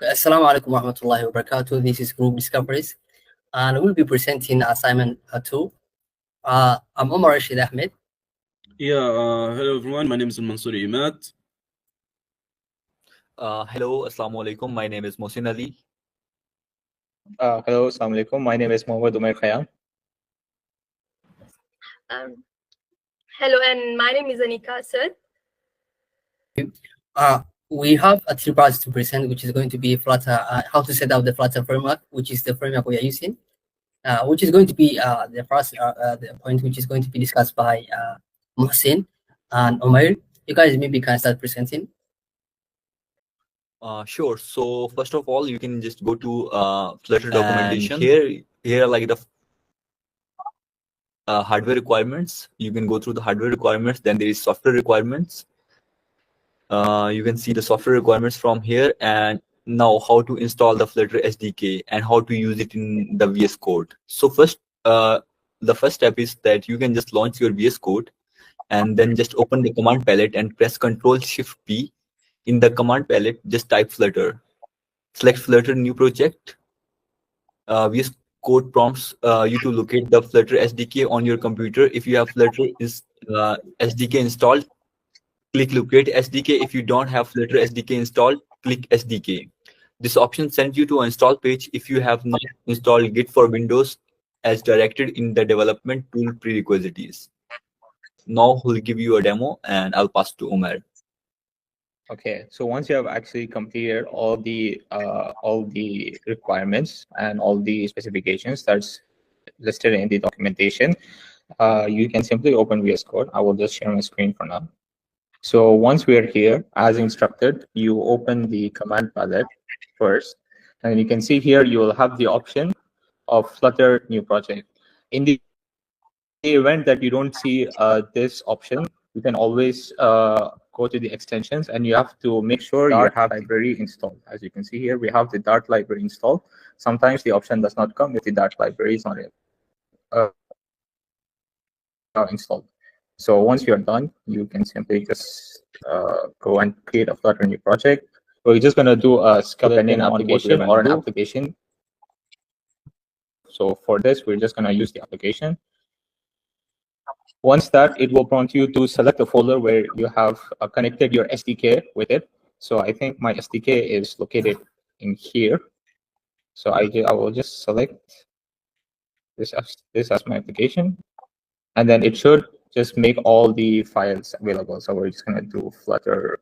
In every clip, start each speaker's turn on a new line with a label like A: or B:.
A: Assalamu alaikum wa rahmatullahi wa barakatuh. This is Group Discoveries, and we'll be presenting assignment 2. I'm Omar Rashid Ahmed.
B: Hello everyone, my name is Mansour Imad.
C: Hello, Assalamu alaikum. My name is Mohsin Ali.
D: Hello, Assalamu alaikum. My name is Mohammad Umair Khayyam.
E: Hello, and my name is Anika Asad.
A: We have a 3 parts to present, which is going to be Flutter, how to set up the Flutter framework, which is the framework we are using, which is going to be the first the point, which is going to be discussed by Mohsin and Umair. You guys maybe can start presenting.
C: Sure. So first of all, you can just go to Flutter documentation. Here like the hardware requirements. You can go through the hardware requirements. Then there is software requirements. You can see the software requirements from here, and now how to install the Flutter SDK and how to use it in the VS Code. So first, the first step is that you can just launch your VS Code and then just open the command palette and press Ctrl+Shift+P. In the command palette, just type Flutter. Select Flutter new project. VS Code prompts you to locate the Flutter SDK on your computer. If you have Flutter SDK installed, click Locate SDK. If you don't have Flutter SDK installed, click SDK. This option sends you to an install page if you have not installed Git for Windows as directed in the development tool prerequisites. Now we'll give you a demo, and I'll pass to Umar.
D: Okay, so once you have actually completed all the requirements and all the specifications that's listed in the documentation, you can simply open VS Code. I will just share my screen for now. So once we are here, as instructed, you open the command palette first, and you can see here you will have the option of Flutter new project. In the event that you don't see this option, you can always go to the extensions, and you have to make sure you have library installed. As you can see here, we have the Dart library installed. Sometimes the option does not come if the Dart library is not installed. So once you're done, you can simply just go and create a Flutter new project. So we're just going to do a skeleton application or an application. So for this, we're just going to use the application. Once that, it will prompt you to select a folder where you have connected your SDK with it. So I think my SDK is located in here. So I will just select this as my application, and then it should just make all the files available. So we're just going to do Flutter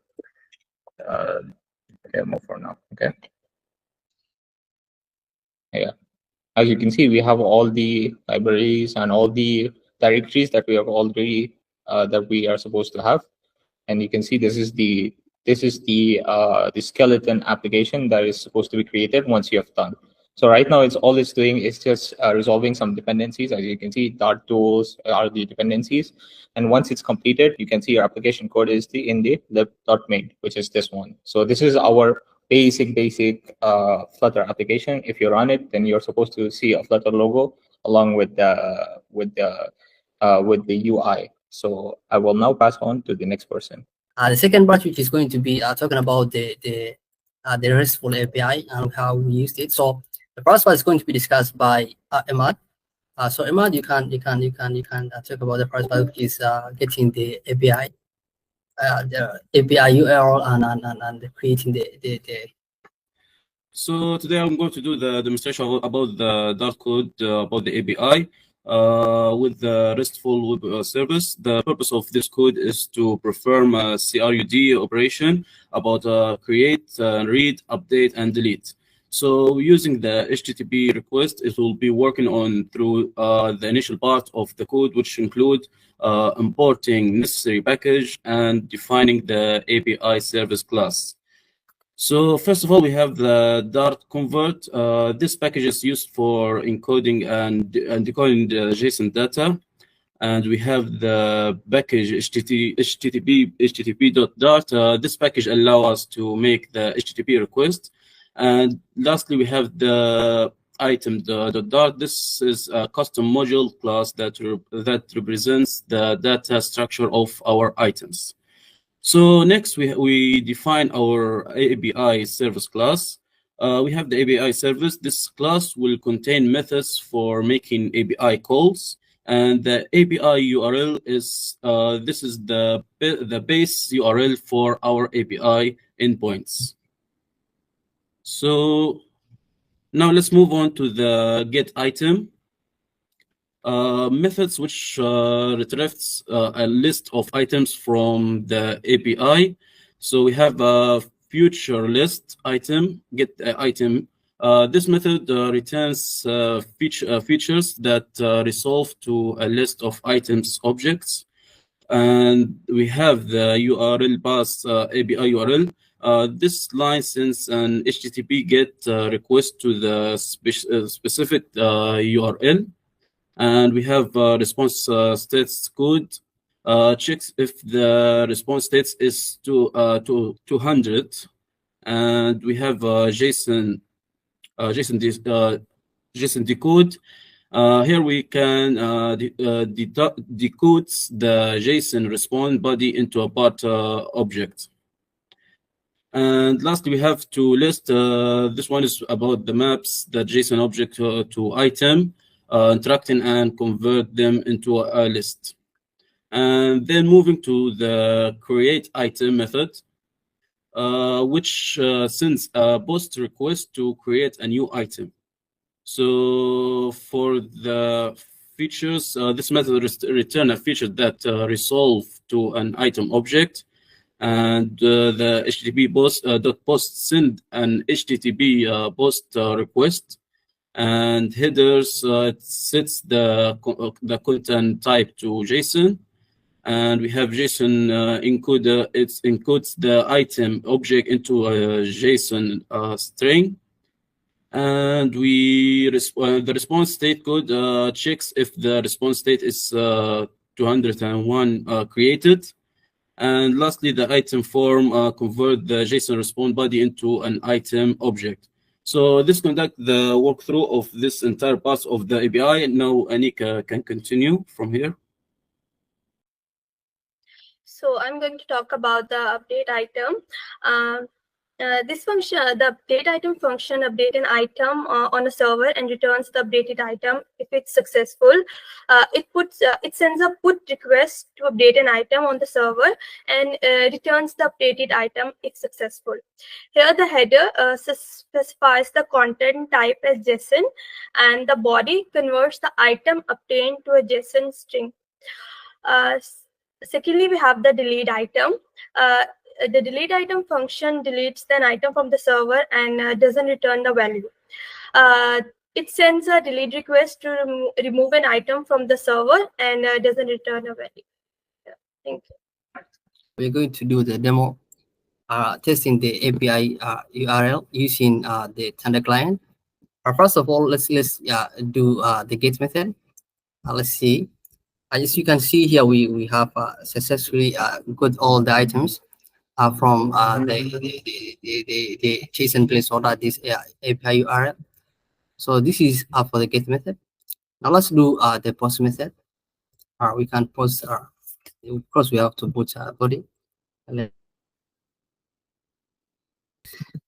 D: demo for now. Okay. Yeah. As you can see, we have all the libraries and all the directories that we have already that we are supposed to have, and you can see this is the skeleton application that is supposed to be created once you have done. So right now, all it's doing is just resolving some dependencies. As you can see, Dart tools are the dependencies, and once it's completed, you can see your application code is in the lib.main, which is this one. So this is our basic Flutter application. If you run it, then you're supposed to see a Flutter logo along with the UI. So I will now pass on to the next person.
A: The second part, which is going to be talking about the RESTful API and how we used it. So the first part is going to be discussed by Imad. So Imad, you can talk about the first part, which is getting the API, URL and creating the.
B: So today I'm going to do the demonstration about the Dart code about the API with the RESTful web service. The purpose of this code is to perform a CRUD operation about create, read, update, and delete. So using the HTTP request, it will be working on through the initial part of the code, which include importing necessary package and defining the API service class. So first of all, we have the Dart convert. This package is used for encoding and decoding the JSON data. And we have the package http.dart. This package allows us to make the HTTP request. And lastly, we have the item.dart. This is a custom module class that represents the data structure of our items. So next, we define our API service class. we have the API service. This class will contain methods for making API calls, and the API URL is this is the base URL for our API endpoints. So now let's move on to the get item methods, which retrieves a list of items from the API. So we have a future list item, get item. This method returns features that resolve to a list of items objects. And we have the URL pass API URL. This line sends an HTTP GET request to the specific URL. And we have response states code. Checks if the response states is to 200. And we have JSON decode. Here we can decode the JSON response body into a part object. And lastly, we have to list, this one is about the maps, the JSON object to item, interacting and convert them into a list. And then moving to the create item method, which sends a post request to create a new item. So for the features, this method return a feature that resolve to an item object, and the HTTP post send an HTTP post request, and headers it sets the content type to JSON, and we have JSON encoder. It encodes the item object into a JSON string. And we the response state code checks if the response state is 201 created. And lastly, the item form convert the JSON response body into an item object. So this conduct the walkthrough of this entire part of the API. Now Anika can continue from here.
E: So I'm going to talk about the update item. This function, the update item function, update an item on a server and returns the updated item if it's successful. It sends a put request to update an item on the server and returns the updated item if successful. Here the header specifies the content type as JSON, and the body converts the item obtained to a JSON string. Secondly, we have the delete item. The delete item function deletes an item from the server and doesn't return the value. It sends a delete request to remove an item from the server and doesn't return a value. Yeah, thank you.
A: We're going to do the demo testing the API URL using the Thunder client. First of all, let's do the get method. Let's see. As you can see here, we have successfully got all the items from the JSON placeholder, this API URL. So this is for the get method. Now let's do the post method. We can post. Of course, we have to put body.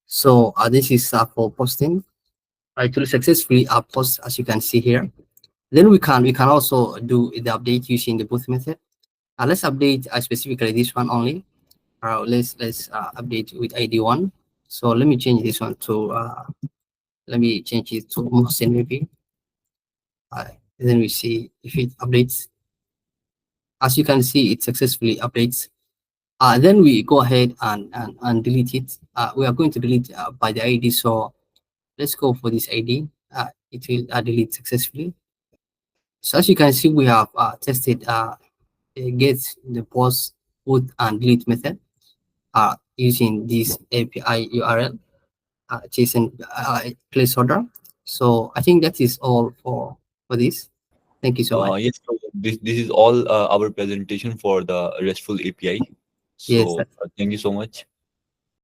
A: So this is for posting. It will successfully post, as you can see here. Then we can also do the update using the both method. Let's update specifically this one only. Let's update with ID1. So let me change this one to let me change it to Mohsen maybe. Then we see if it updates. As you can see, it successfully updates. Then we go ahead and delete it. We are going to delete by the ID. So let's go for this ID. It will delete successfully. So as you can see, we have tested get, the post, put, and delete method using this API URL JSON placeholder. So I think that is all for this. Thank you so much.
C: Yes, so this is all our presentation for the RESTful API. So
A: Yes,
C: thank you so much.